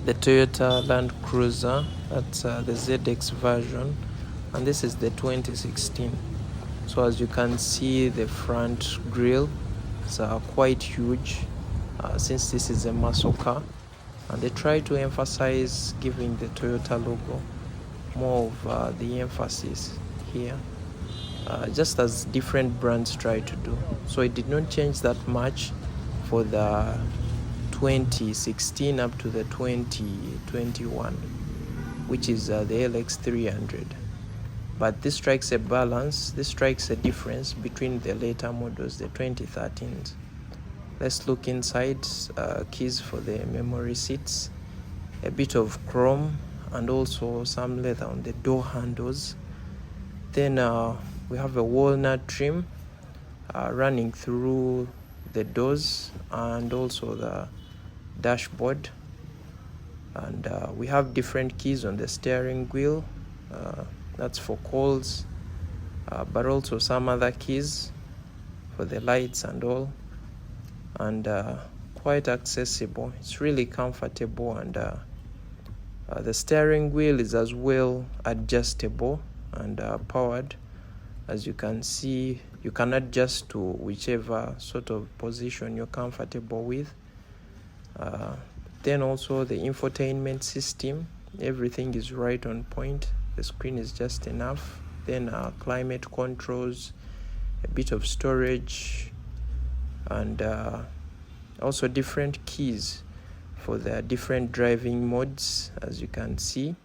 the Toyota Land Cruiser. That's the ZX version, and this is the 2016. So as you can see, the front grille is quite huge, since this is a muscle car, and they try to emphasize giving the Toyota logo more of the emphasis here, just as different brands try to do. So it did not change that much for the 2016 up to the 2021, which is the LX300. But this strikes a balance, this strikes a difference between the later models, the 2013s. Let's look inside. Keys for the memory seats, a bit of chrome, and also some leather on the door handles. Then we have a walnut trim running through the doors and also the dashboard. And we have different keys on the steering wheel. That's for calls, but also some other keys for the lights and all. And quite accessible. It's really comfortable, and the steering wheel is as well adjustable and powered. As you can see, you can adjust to whichever sort of position you're comfortable with. Then also the infotainment system, everything is right on point. The screen is just enough. Then climate controls, a bit of storage, and also different keys for the different driving modes, as you can see.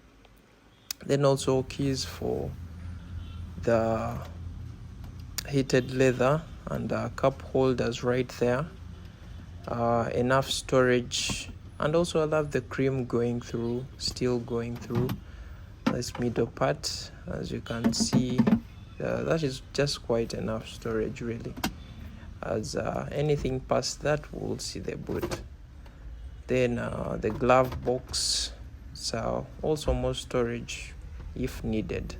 Then also keys for the heated leather and cup holders right there. Enough storage, and also I love the cream still going through this middle part. As you can see, that is just quite enough storage really. As anything past that, we'll see the boot. Then the glove box, so also more storage if needed.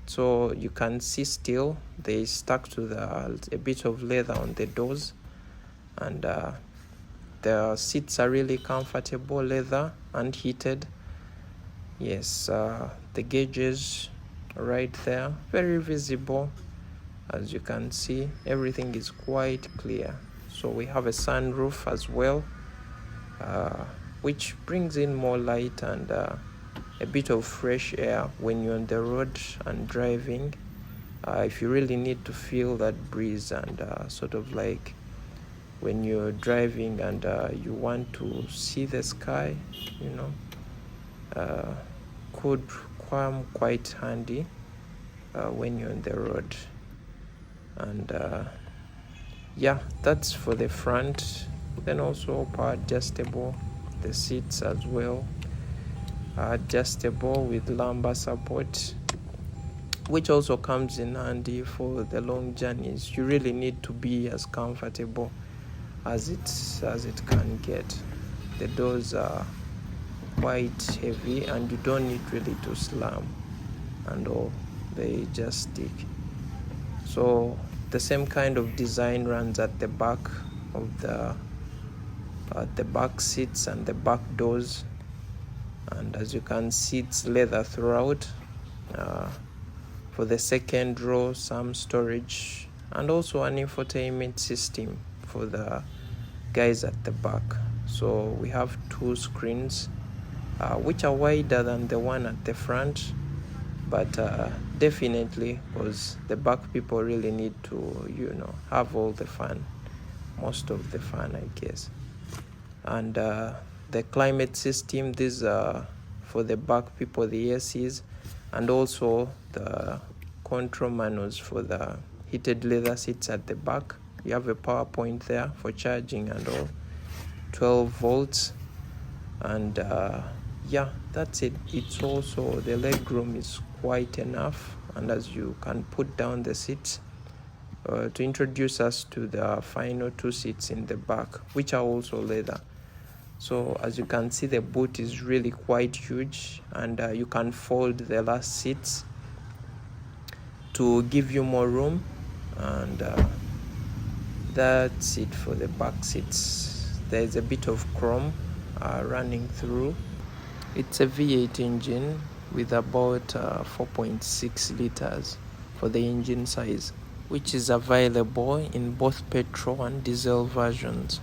So you can see still they stuck to a bit of leather on the doors, and the seats are really comfortable, leather and heated. Yes, the gauges right there, very visible. As you can see, everything is quite clear. So we have a sunroof as well, which brings in more light and a bit of fresh air when you're on the road and driving. If you really need to feel that breeze, and sort of like when you're driving and you want to see the sky, could come quite handy when you're on the road. And yeah, that's for the front. Then also power adjustable, the seats as well adjustable with lumbar support, which also comes in handy for the long journeys. You really need to be as comfortable as it can get. The doors are quite heavy, and you don't need really to slam and all, they just stick. So the same kind of design runs at the back of the back seats and the back doors. And as you can see, it's leather throughout. For the second row, some storage, and also an infotainment system for the guys at the back. So we have two screens, which are wider than the one at the front, but definitely, because the back people really need to have all the fun, most of the fun, I guess. And the climate system, these are for the back people, the ACs, and also the control manuals for the heated leather seats at the back. You have a power point there for charging and all, 12 volts. And yeah, that's it. It's also, the leg room is quite enough, and as you can put down the seats to introduce us to the final two seats in the back, which are also leather. So as you can see, the boot is really quite huge, and you can fold the last seats to give you more room. And that's it for the back seats. There is a bit of chrome running through. It's a V8 engine with about 4.6 liters for the engine size, which is available in both petrol and diesel versions.